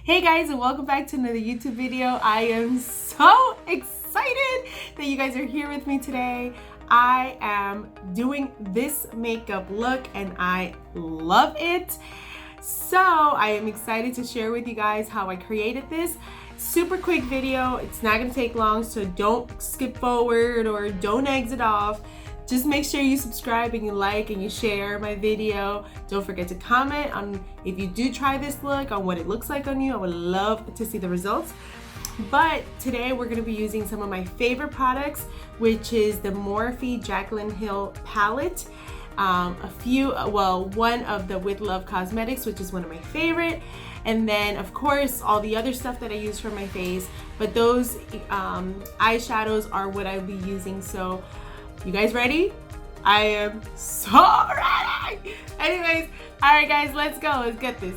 Hey guys, and welcome back to another YouTube video. I am so excited that you guys are here with me today. I am doing this makeup look and I love it. So I am excited to share with you guys how I created this. Super quick video. It's not gonna take long, so don't skip forward or don't exit off. Just make sure you subscribe and you like and you share my video. Don't forget to comment on if you do try this look, on what it looks like on you. I would love to see the results. But today we're gonna be using some of my favorite products, which is the Morphe Jaclyn Hill palette. One of the With Love Cosmetics, which is one of my favorite. And then of course, all the other stuff that I use for my face. But those eyeshadows are what I'll be using. So you guys ready? I am so ready! Anyways, alright guys, let's go. Let's get this.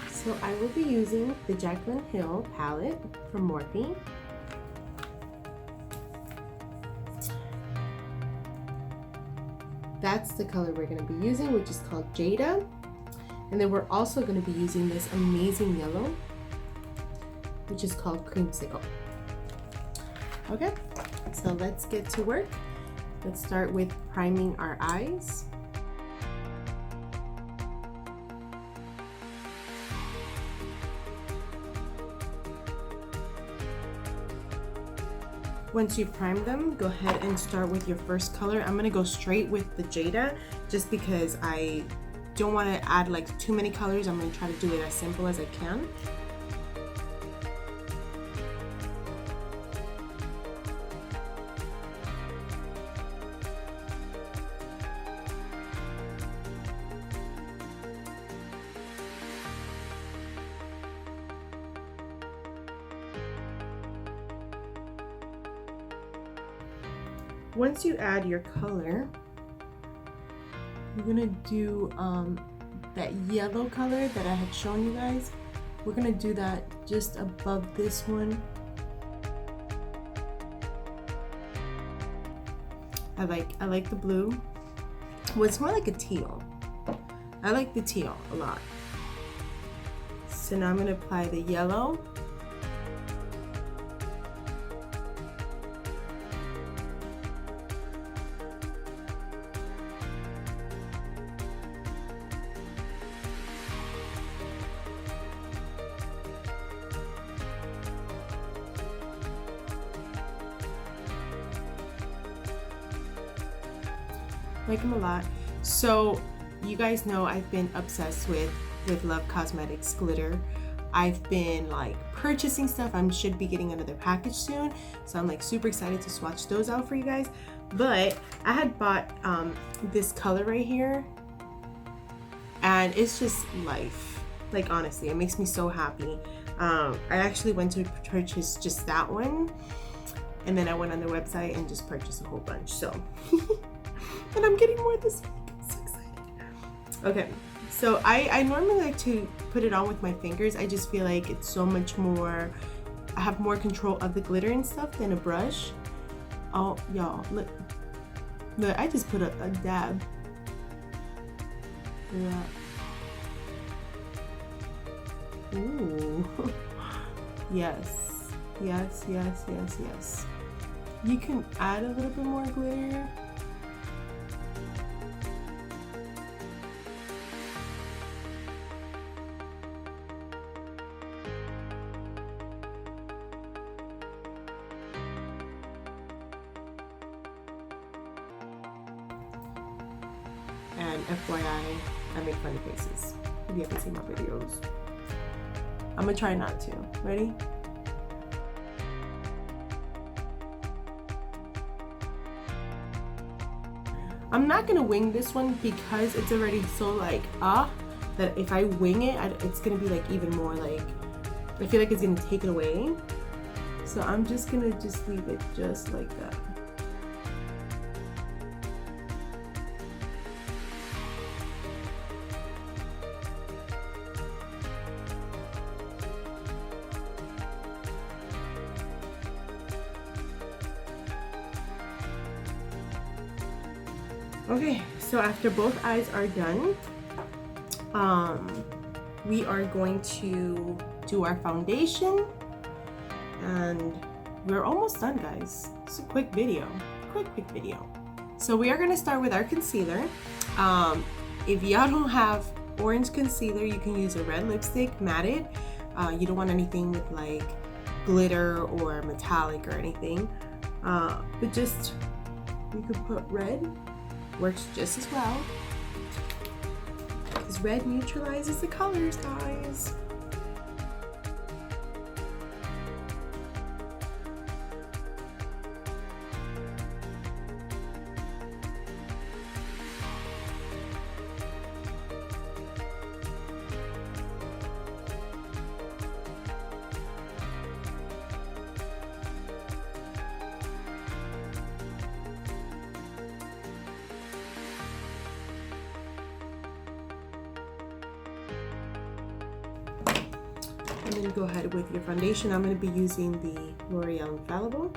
So I will be using the Jaclyn Hill palette from Morphe. That's the color we're going to be using, which is called Jada. And then we're also going to be using this amazing yellow, which is called Creamsicle. Okay, so let's get to work. Let's start with priming our eyes. Once you've primed them, go ahead and start with your first color. I'm gonna go straight with the Jada just because I don't want to add like too many colors. I'm gonna try to do it as simple as I can. Once you add your color, we're gonna do that yellow color that I had shown you guys. We're gonna do that just above this one. I like the blue. Well, it's more like a teal. I like the teal a lot. So now I'm gonna apply the yellow. Like them a lot. So you guys know I've been obsessed with Love Cosmetics glitter. I've been like purchasing stuff. I should be getting another package soon, so I'm like super excited to swatch those out for you guys. But I had bought this color right here, and it's just life. Like honestly, it makes me so happy. I actually went to purchase just that one, and then I went on their website and just purchased a whole bunch. So and I'm getting more this week. I'm so excited. Okay, so I normally like to put it on with my fingers. I just feel like it's so much more, I have more control of the glitter and stuff than a brush. Oh, y'all, look, I just put a dab. Yeah. Ooh. Yes, yes, yes, yes, yes. You can add a little bit more glitter. And FYI, I make funny faces. If you haven't seen my videos, I'm gonna try not to. Ready? I'm not gonna wing this one because it's already so like that if I wing it, it's gonna be like even more like, I feel like it's gonna take it away. So I'm just gonna leave it just like that. Okay, so after both eyes are done, we are going to do our foundation, and we're almost done, guys. It's a quick video, quick video. So we are going to start with our concealer. If y'all don't have orange concealer, you can use a red lipstick, matted. You don't want anything with like glitter or metallic or anything, but just, you could put red, works just as well, because red neutralizes the colors, guys. And then go ahead with your foundation. I'm going to be using the L'Oreal Infallible.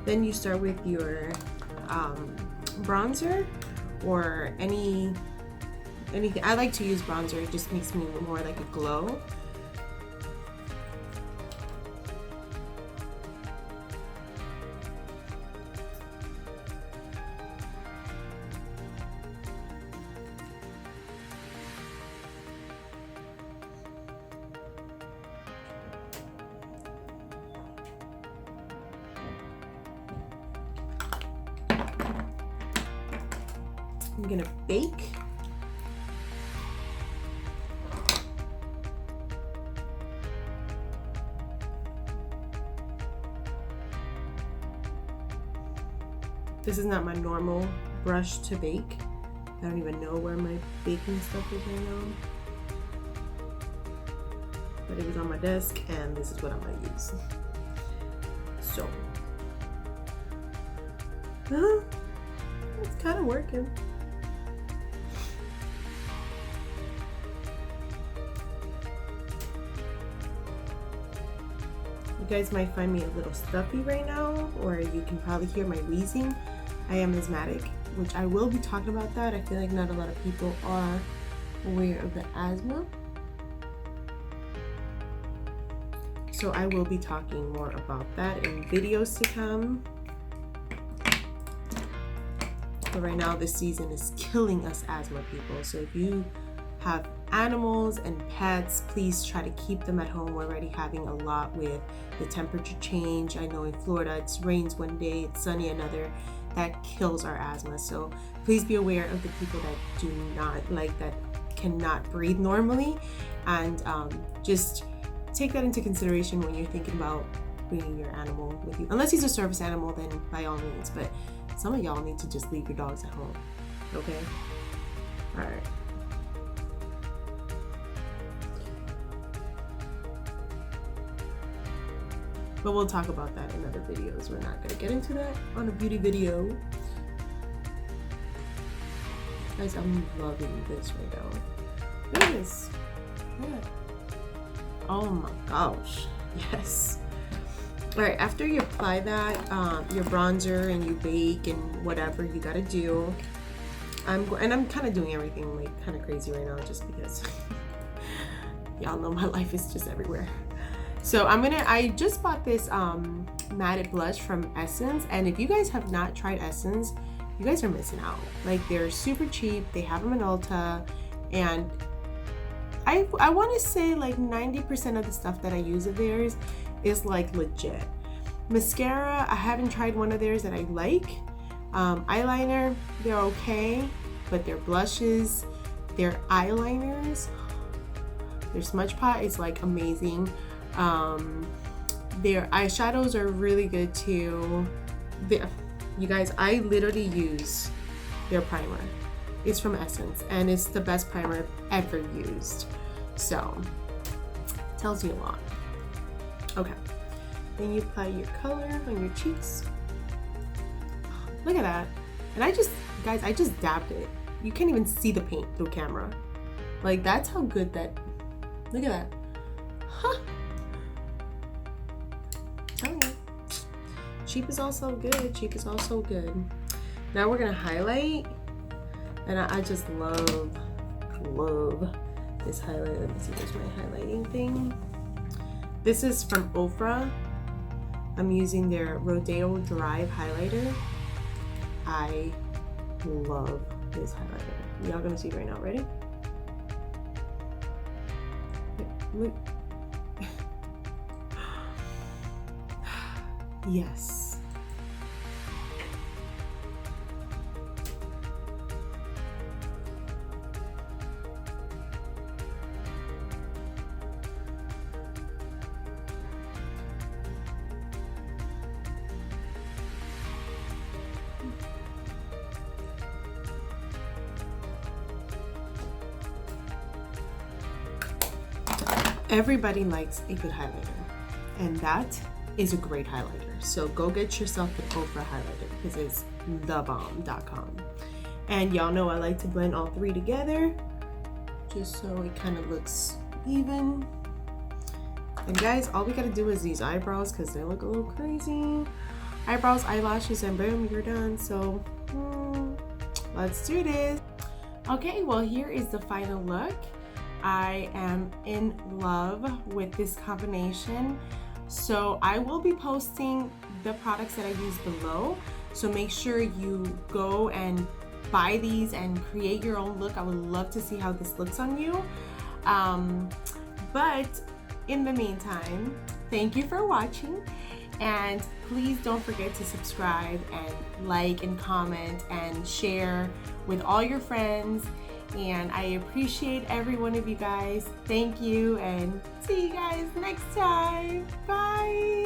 Then you start with your bronzer or anything. I like to use bronzer, it just makes me more like a glow. I'm gonna bake. This is not my normal brush to bake. I don't even know where my baking stuff is right now. But it was on my desk and this is what I'm gonna use. So, it's kind of working. You guys might find me a little stuffy right now, or you can probably hear my wheezing. I am asthmatic, which I will be talking about that. I feel like not a lot of people are aware of the asthma. So I will be talking more about that in videos to come. But right now, this season is killing us asthma people. So if you have animals and pets, please try to keep them at home. We're already having a lot with the temperature change. I know in Florida, it rains one day, it's sunny another. That kills our asthma. So please be aware of the people that do not that cannot breathe normally, and just take that into consideration when you're thinking about bringing your animal with you. Unless he's a service animal, then by all means. But some of y'all need to just leave your dogs at home. Okay? All right. But we'll talk about that in other videos. We're not gonna get into that on a beauty video. Guys, I'm loving this right now. Look at this. Yeah. Oh my gosh. Yes. All right, after you apply that, your bronzer, and you bake and whatever you gotta do, I'm kind of doing everything like kind of crazy right now just because y'all know my life is just everywhere. So I just bought this matted blush from Essence, and if you guys have not tried Essence, you guys are missing out. Like, they're super cheap. They have them in Ulta, and I want to say like 90% of the stuff that I use of theirs is like legit. Mascara, I haven't tried one of theirs that I like. Eyeliner, they're okay, but their blushes, their eyeliners, their smudge pot is like amazing. Their eyeshadows are really good too. You guys, I literally use their primer. It's from Essence and it's the best primer I've ever used. So, tells you a lot. Okay, then you apply your color on your cheeks. Look at that. And I just dabbed it. You can't even see the paint through camera. Like, that's how good that, look at that. Huh. Telling you. Cheap is also good. Cheap is also good. Now we're gonna highlight. And I just love this highlight. Let me see, there's my highlighting thing. This is from Ofra. I'm using their Rodeo Drive highlighter. I love this highlighter. Y'all gonna see it right now. Ready? Look. Yes. Everybody likes a good highlighter, and that is a great highlighter. So go get yourself the Ofra highlighter because it's thebomb.com. And y'all know I like to blend all three together just so it kind of looks even. And guys, all we gotta do is these eyebrows because they look a little crazy. Eyebrows, eyelashes, and boom, you're done. So let's do this. Okay, well, here is the final look. I am in love with this combination. So I will be posting the products that I use below. So make sure you go and buy these and create your own look. I would love to see how this looks on you. But in the meantime, thank you for watching. And please don't forget to subscribe and like and comment and share with all your friends. And I appreciate every one of you guys. Thank you and see you guys next time. Bye.